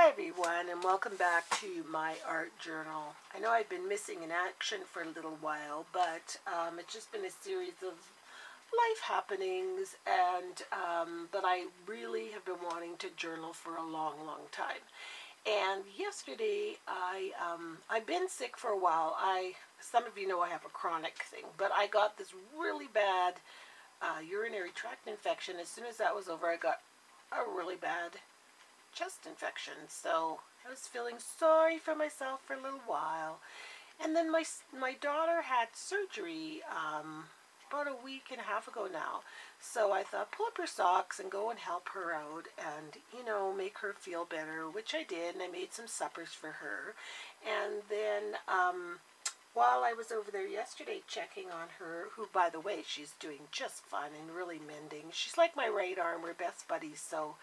everyone, and welcome back to my art journal. I know I've been missing in action for a little while, but it's just been a series of life happenings, and but I really have been wanting to journal for a long time. And yesterday, I've been sick for a while. Some of you know I have a chronic thing, but I got this really bad urinary tract infection. As soon as that was over, I got a really bad chest infection, so I was feeling sorry for myself for a little while. And then my daughter had surgery about a week and a half ago now, so I thought, pull up your socks and go and help her out and, you know, make her feel better, which I did, and I made some suppers for her. And then while I was over there yesterday checking on her, who, by the way, she's doing just fine and really mending. She's like my right arm. We're best buddies, so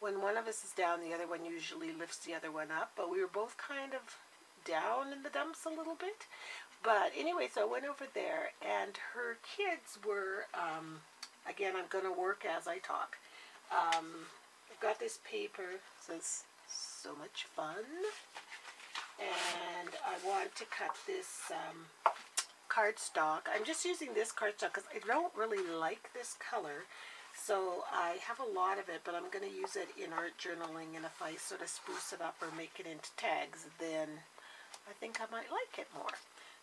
when one of us is down, the other one usually lifts the other one up. But we were both kind of down in the dumps a little bit. But anyway, so I went over there, and her kids were, again, I'm going to work as I talk. I've got this paper. It says, so much fun. And I want to cut this cardstock. I'm just using this cardstock because I don't really like this color. So I have a lot of it, but I'm going to use it in art journaling, and if I sort of spruce it up or make it into tags, then I think I might like it more.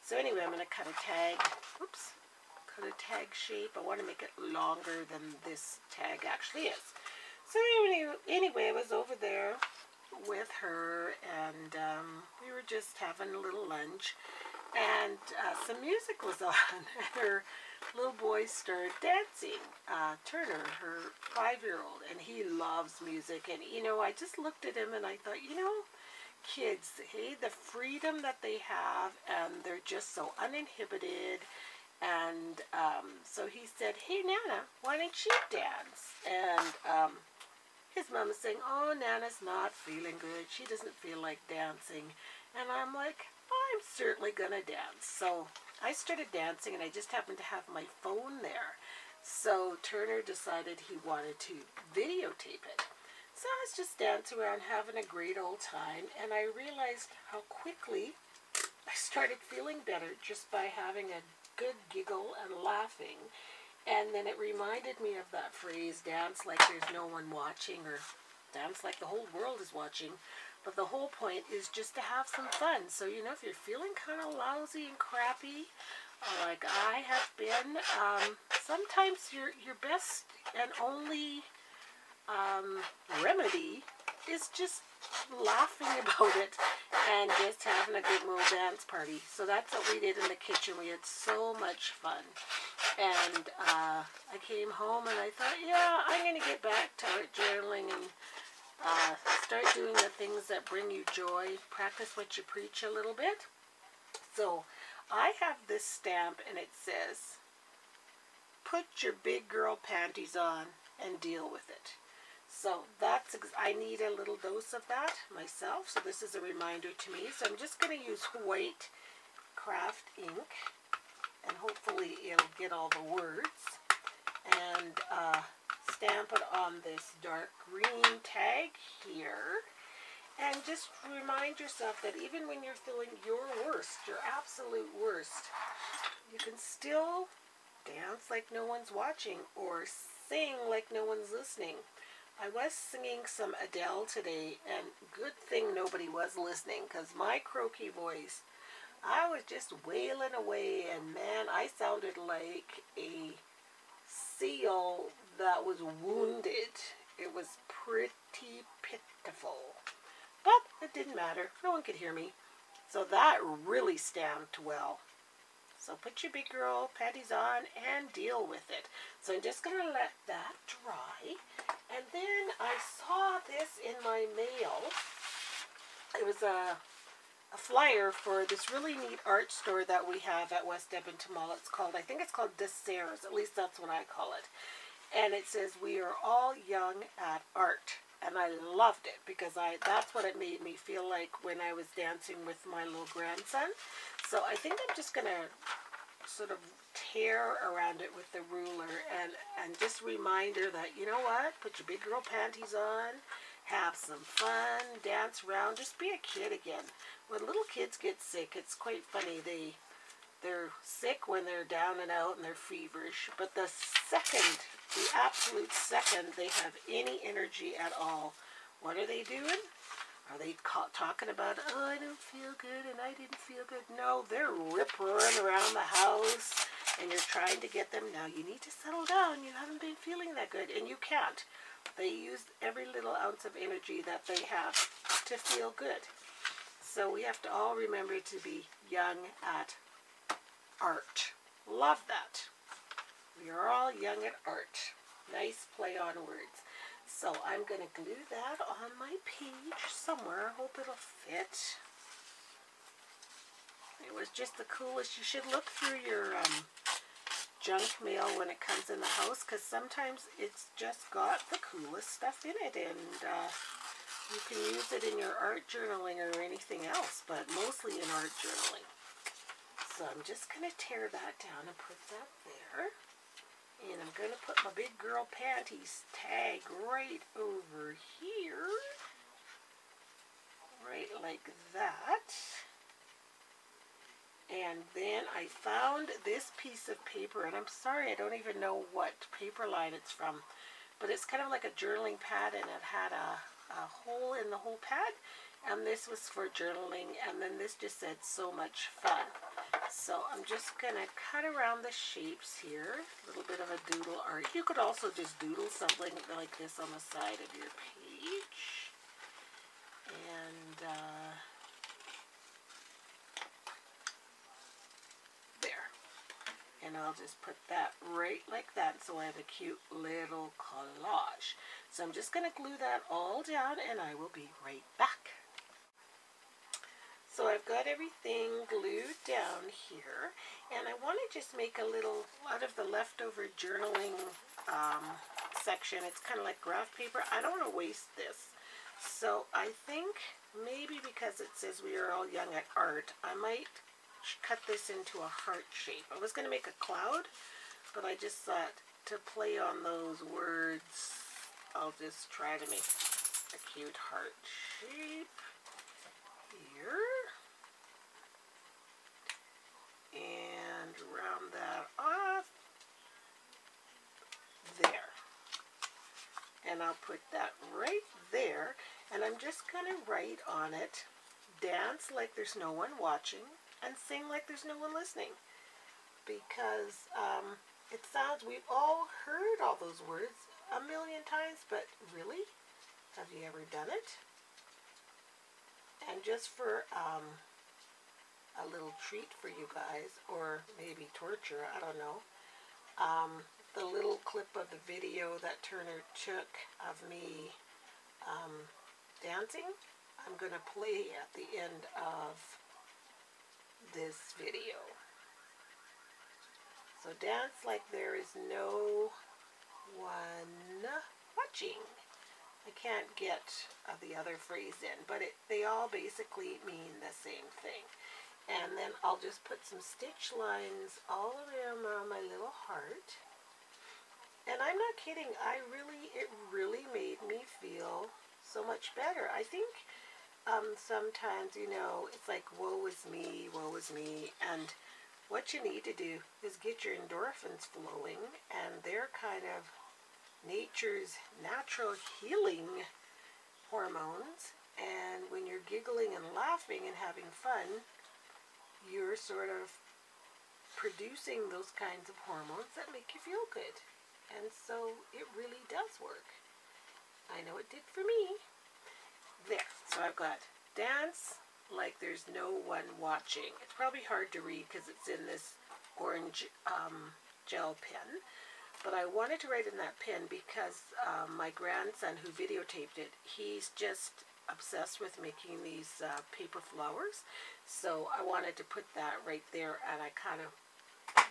So anyway, I'm going to cut a tag, cut a tag shape. I want to make it longer than this tag actually is. So anyway, I was over there with her, and we were just having a little lunch, and some music was on, and her little boy started dancing. Turner, her 5-year-old, and he loves music. And you know, I just looked at him and I thought, you know, kids, hey, the freedom that they have, and they're just so uninhibited. And so he said, hey Nana, why don't you dance? And his mom was saying, oh, Nana's not feeling good, she doesn't feel like dancing. And I'm like, I'm certainly gonna dance. So I started dancing, and I just happened to have my phone there. So Turner decided he wanted to videotape it. So I was just dancing around having a great old time, and I realized how quickly I started feeling better just by having a good giggle and laughing. And then it reminded me of that phrase, dance like there's no one watching, or dance like the whole world is watching. But the whole point is just to have some fun. So, you know, if you're feeling kind of lousy and crappy, like I have been, sometimes your best and only remedy is just laughing about it and just having a good little dance party. So that's what we did in the kitchen. We had so much fun. And I came home and I thought, yeah, I'm going to get back to art journaling and start doing the things that bring you joy. Practice what you preach a little bit. So I have this stamp, and it says, put your big girl panties on and deal with it. So I need a little dose of that myself. So this is a reminder to me. So I'm just going to use white craft ink, and hopefully it'll get all the words. And stamp it on this dark green tag here, and just remind yourself that even when you're feeling your worst, your absolute worst, you can still dance like no one's watching, or sing like no one's listening. I was singing some Adele today, and good thing nobody was listening, because my croaky voice, I was just wailing away, and man, I sounded like a seal that was wounded. It was pretty pitiful, but it didn't matter. No one could hear me. So that really stamped well. So put your big girl panties on and deal with it. So I'm just going to let that dry. And then I saw this in my mail. It was a flyer for this really neat art store that we have at West Edmonton Mall. I think it's called Desserts. At least that's what I call it. And it says, we are all young at art. And I loved it, because that's what it made me feel like when I was dancing with my little grandson. So I think I'm just going to sort of tear around it with the ruler, and just reminder that, you know what, put your big girl panties on have some fun, dance around, just be a kid again. When little kids get sick, it's quite funny. They're sick when they're down and out and they're feverish, but the absolute second they have any energy at all, what are they doing? Are they talking about, oh, I don't feel good and I didn't feel good? No, they're rip-roaring around the house and you're trying to get them, now you need to settle down, you haven't been feeling that good, and you can't. They use every little ounce of energy that they have to feel good. So we have to all remember to be young at art. Love that. We are all young at art. Nice play on words. So I'm going to glue that on my page somewhere. I hope it'll fit. It was just the coolest. You should look through your junk mail when it comes in the house, because sometimes it's just got the coolest stuff in it, and you can use it in your art journaling or anything else, but mostly in art journaling. So I'm just going to tear that down and put that there. And I'm going to put my big girl panties tag right over here. Right like that. And then I found this piece of paper, and I'm sorry, I don't even know what paper line it's from, but it's kind of like a journaling pad, and it had a hole in the whole pad, and this was for journaling, and then this just said so much fun. So I'm just going to cut around the shapes here, a little bit of a doodle art. You could also just doodle something like this on the side of your page. And there. And I'll just put that right like that, so I have a cute little collage. So I'm just going to glue that all down, and I will be right back. So I've got everything glued down here, and I want to just make a little, out of the leftover journaling section, it's kind of like graph paper. I don't want to waste this. So I think maybe because it says we are all young at art, I might cut this into a heart shape. I was going to make a cloud, but I just thought to play on those words, I'll just try to make a cute heart shape here. And round that off. There. And I'll put that right there. And I'm just going to write on it, dance like there's no one watching, and sing like there's no one listening. Because it sounds, we've all heard all those words a million times, but really? Have you ever done it? And just for a little treat for you guys, or maybe torture, I don't know, the little clip of the video that Turner took of me dancing, I'm going to play at the end of this video. So dance like there is no one watching. I can't get the other phrase in, but they all basically mean the same thing. And then I'll just put some stitch lines all around my little heart. And I'm not kidding, it really made me feel so much better. I think sometimes, you know, it's like, woe is me, woe is me. And what you need to do is get your endorphins flowing, and they're kind of nature's natural healing hormones. And when you're giggling and laughing and having fun, you're sort of producing those kinds of hormones that make you feel good. And so it really does work. I know it did for me. There. So I've got dance like there's no one watching. It's probably hard to read because it's in this orange gel pen. But I wanted to write in that pen because my grandson who videotaped it, he's just obsessed with making these paper flowers. So I wanted to put that right there, and I kind of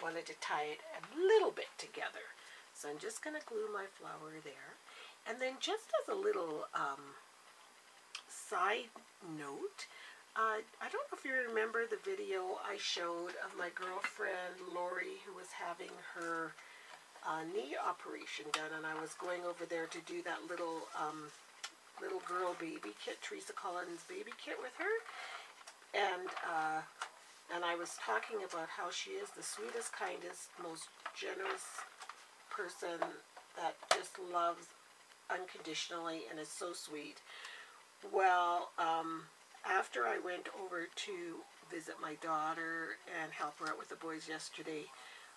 wanted to tie it a little bit together. So I'm just going to glue my flower there. And then just as a little side note, I don't know if you remember the video I showed of my girlfriend Lori, who was having her knee operation done, and I was going over there to do that little girl baby kit, Teresa Collins baby kit with her. And I was talking about how she is the sweetest, kindest, most generous person that just loves unconditionally and is so sweet. Well, after I went over to visit my daughter and help her out with the boys yesterday,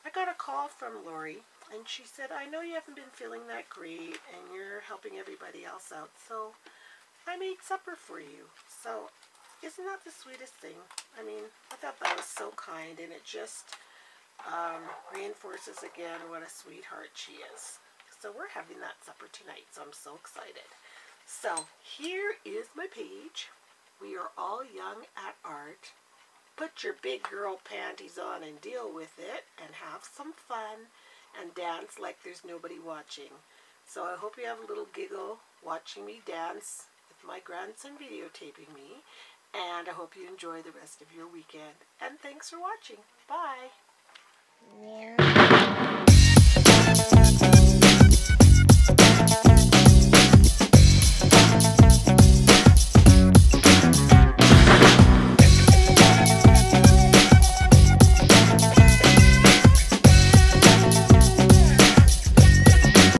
I got a call from Lori, and she said, I know you haven't been feeling that great, and you're helping everybody else out, so I made supper for you. So, isn't that the sweetest thing? I mean, I thought that was so kind, and it just reinforces again what a sweetheart she is. So we're having that supper tonight, so I'm so excited. So here is my page. We are all young at art. Put your big girl panties on and deal with it, and have some fun, and dance like there's nobody watching. So I hope you have a little giggle watching me dance with my grandson videotaping me. And I hope you enjoy the rest of your weekend. And thanks for watching. Bye. Yeah.